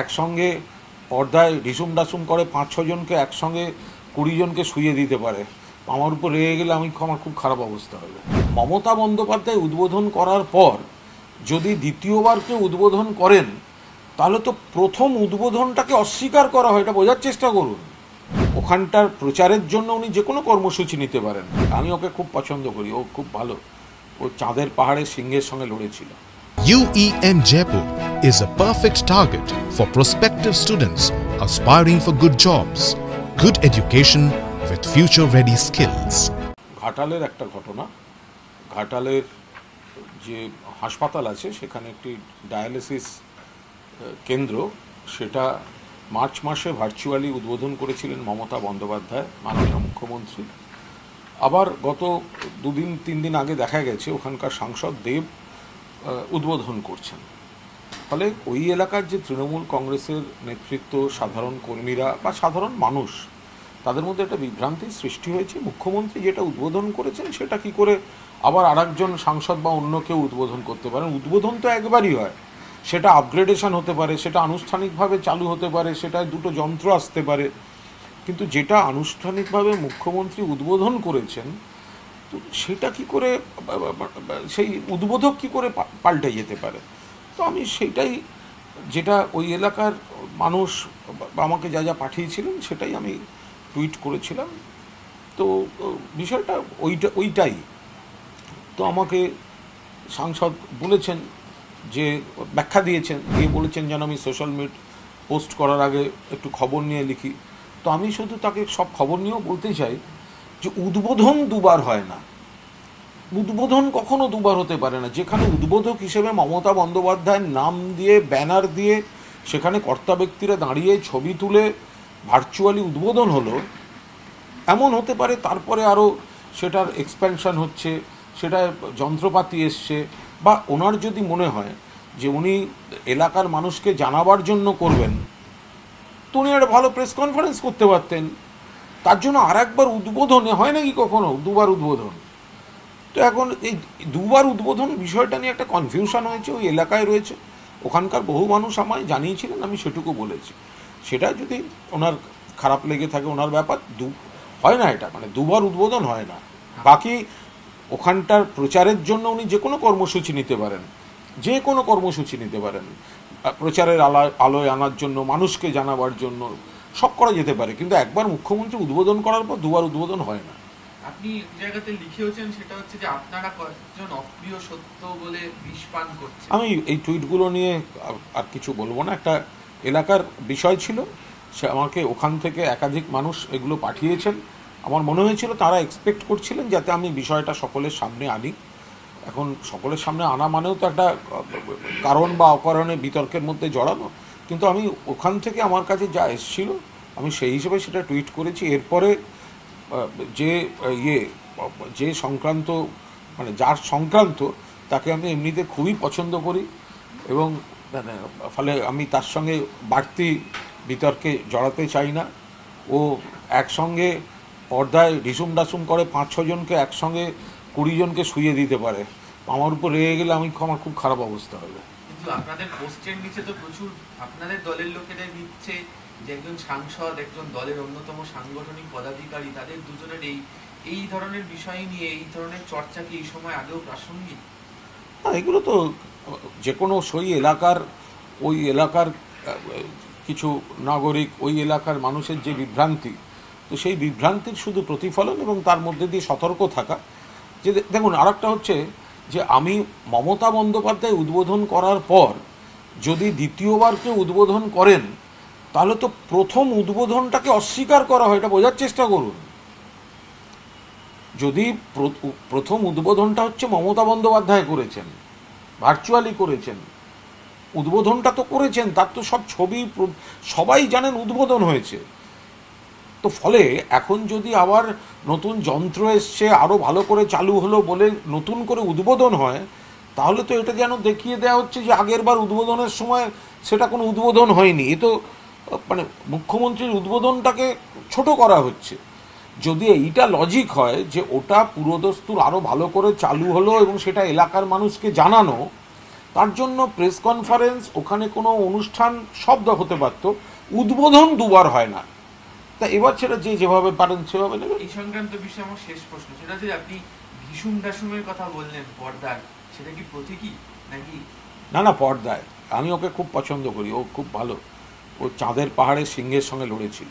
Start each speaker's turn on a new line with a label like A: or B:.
A: একসঙ্গে পর্দায় ঢিসুম ডাসুম করে 5-6 জনকে একসঙ্গে 20 জনকে শুইয়ে দিতে পারে। আমার উপর রেগে গেলে আমার খুব খারাপ অবস্থা হবে। মমতা বন্দ্যোপাধ্যায় উদ্বোধন করার পর যদি দ্বিতীয়বার কেউ উদ্বোধন করেন তাহলে তো প্রথম উদ্বোধনটাকে অস্বীকার করা হয়, এটা বোঝার চেষ্টা করুন। ওখানটার প্রচারের জন্য উনি যে কোনো কর্মসূচি নিতে পারেন। আমি ওকে খুব পছন্দ করি, ও খুব ভালো, ও চাঁদের পাহাড়ে সিংহের সঙ্গে লড়েছিল।
B: UEN Jaipur is a perfect target for prospective students aspiring for good jobs, good education with future-ready skills.
A: ঘাটালের একটা ঘটনা, ঘাটালের যে হাসপাতাল আছে সেখানে একটি ডায়ালিসিস কেন্দ্র, সেটা মার্চ মাসে ভার্চুয়ালি উদ্বোধন করেছিলেন মমতা বন্দ্যোপাধ্যায়, মাননীয় মুখ্যমন্ত্রী। আবার গত 2-3 দিন আগে দেখা গেছে ওখানকার সাংসদ দেব উদ্বোধন করছেন। ফলে ওই এলাকার যে তৃণমূল কংগ্রেসের নেতৃত্ব, সাধারণ কর্মীরা বা সাধারণ মানুষ, তাদের মধ্যে একটা বিভ্রান্তির সৃষ্টি হয়েছে। মুখ্যমন্ত্রী যেটা উদ্বোধন করেছেন সেটা কি করে আবার আরেকজন সাংসদ বা অন্য কেউ উদ্বোধন করতে পারেন? উদ্বোধন তো একবারই হয়, সেটা আপগ্রেডেশন হতে পারে, সেটা আনুষ্ঠানিকভাবে চালু হতে পারে, সেটায় দুটো যন্ত্র আসতে পারে, কিন্তু যেটা আনুষ্ঠানিকভাবে মুখ্যমন্ত্রী উদ্বোধন করেছেন তো সেটা কি করে, সেই উদ্বোধক কি করে পাল্টে যেতে পারে? তো আমি সেইটাই, যেটা ওই এলাকার মানুষ আমাকে যা যা পাঠিয়েছিলেন সেটাই আমি টুইট করেছিলাম। তো বিষয়টা ওইটাই। তো আমাকে সাংসদ বলেছেন, যে ব্যাখ্যা দিয়েছেন, দিয়ে বলেছেন যেন আমি সোশ্যাল মিডিয়া পোস্ট করার আগে একটু খবর নিয়ে লিখি। তো আমি শুধু তাকে সব খবর নিয়েও বলতে চাই যে উদ্বোধন দুবার হয় না, উদ্বোধন কখনো দুবার হতে পারে না। যেখানে উদ্বোধক হিসেবে মমতা বন্দ্যোপাধ্যায়ের নাম দিয়ে ব্যানার দিয়ে সেখানে কর্তা ব্যক্তিরা দাঁড়িয়ে ছবি তুলে ভার্চুয়ালি উদ্বোধন হলো, এমন হতে পারে তারপরে আরও সেটার এক্সপ্যানশন হচ্ছে, সেটায় যন্ত্রপাতি এসছে, বা ওনার যদি মনে হয় যে উনি এলাকার মানুষকে জানাবার জন্য করবেন, তো উনি একটা ভালো প্রেস কনফারেন্স করতে পারতেন। তার জন্য আর একবার উদ্বোধনে হয় নাকি কখনো দুবার উদ্বোধন? তো এখন এই দুবার উদ্বোধন বিষয়টা নিয়ে একটা কনফিউশন হয়েছে, ওই এলাকায় রয়েছে। ওখানকার বহু মানুষ আমায় জানিয়েছিলেন, আমি সেটুকু বলেছি। সেটা যদি ওনার খারাপ লেগে থাকে ওনার ব্যাপার, হয় না, এটা মানে দুবার উদ্বোধন হয় না। বাকি ওখানটার প্রচারের জন্য উনি যে কোনো কর্মসূচি নিতে পারেন, যে কোনো কর্মসূচি নিতে পারেন, প্রচারের আলোয় আনার জন্য, মানুষকে জানাবার জন্য, সব করা যেতে পারে। কিন্তু একবার মুখ্যমন্ত্রী উদ্বোধন করার পর দুবার উদ্বোধন হয় না।
C: আপনি জায়গাতে লিখেওছেন, সেটা হচ্ছে যে আপনারা কয়েকজন অপ্রিয় সত্য বলে বিষ পান করছেন।
A: আমি এই টুইটগুলো নিয়ে আর কিছু বলবো না। একটা এলাকার বিষয় ছিল, সে আমাকে ওখান থেকে একাধিক মানুষ এগুলো পাঠিয়েছেন। আমার মনে হয়েছিল তারা এক্সপেক্ট করছিলেন যাতে আমি বিষয়টা সকলের সামনে আনি। এখন সকলের সামনে আনা মানেও তো একটা কারণ বা অকারণে বিতর্কের মধ্যে জড়ানো, কিন্তু আমি ওখান থেকে আমার কাছে যা এসেছিল আমি সেই হিসেবে সেটা টুইট করেছি। এরপরে যে সংক্রান্ত, মানে যার সংক্রান্ত, তাকে আমি এমনিতে খুবই পছন্দ করি এবং ফলে আমি তার সঙ্গে বাড়তি বিতর্কে জড়াতে চাই না। ও একসঙ্গে পর্দায় ঢিসুম ডাসুম করে 5-6 জনকে একসঙ্গে 20 জনকে শুইয়ে দিতে পারে। আমার উপর রেগে গেলে আমার খুব খারাপ অবস্থা হবে।
C: কিন্তু আপনাদের পোস্টের নিচে তো প্রচুর আপনাদের দলের লোকেদের নিচ্ছে যে একজন সাংসদ, একজন দলের অন্যতম সাংগঠনিক পদাধিকারী, তাদের দুজনের এই ধরনের বিষয় নিয়ে এই ধরনের চর্চা কি এই সময় আগেও প্রাসঙ্গিক?
A: এগুলো তো যে কোনো ওই এলাকার কিছু নাগরিক, ওই এলাকার মানুষের যে বিভ্রান্তি, তো সেই বিভ্রান্তির শুধু প্রতিফলন এবং তার মধ্যে দিয়ে সতর্ক থাকা। যে দেখুন, আর একটা হচ্ছে যে আমি মমতা বন্দ্যোপাধ্যায় উদ্বোধন করার পর যদি দ্বিতীয়বার কেউ উদ্বোধন করেন তাহলে তো প্রথম উদ্বোধনটাকে অস্বীকার করা হয়, এটা বোঝার চেষ্টা করুন। যদি প্রথম উদ্বোধনটা হচ্ছে মমতা বন্দ্যোপাধ্যায় করেছেন, ভার্চুয়ালি করেছেন, উদ্বোধনটা তো করেছেন, তার তো সব ছবি সবাই জানেন উদ্বোধন হয়েছে। তো ফলে এখন যদি আবার নতুন যন্ত্র এসছে, আরও ভালো করে চালু হলো বলে নতুন করে উদ্বোধন হয়, তাহলে তো এটা যেন দেখিয়ে দেওয়া হচ্ছে যে আগের বার উদ্বোধনের সময় সেটা কোনো উদ্বোধন হয়নি। এ তো মানে মুখ্যমন্ত্রীর উদ্বোধনটাকে ছোট করা হচ্ছে। যদি এইটা লজিক হয় যে ওটা পুরোদস্তুর আরও ভালো করে চালু হলো এবং সেটা এলাকার মানুষকে জানানো, তার জন্য প্রেস কনফারেন্স, ওখানে কোনো অনুষ্ঠান সব হতে পারত, উদ্বোধন দুবার হয় না। তা এবার সেটা যে যেভাবে পারেন সেভাবে নেবে।
C: এই সংক্রান্ত বিষয়ে আমার শেষ প্রশ্ন, সেটা যে আপনি ভীষণ দাসুমের কথা বললেন পর্দার, সেটা কি প্রতীকী নাকি?
A: না না, পর্দায়। আমি ওকে খুব পছন্দ করি, ও খুব ভালো। ও চাঁদের পাহাড়ে সিংহের সঙ্গে লড়েছিল।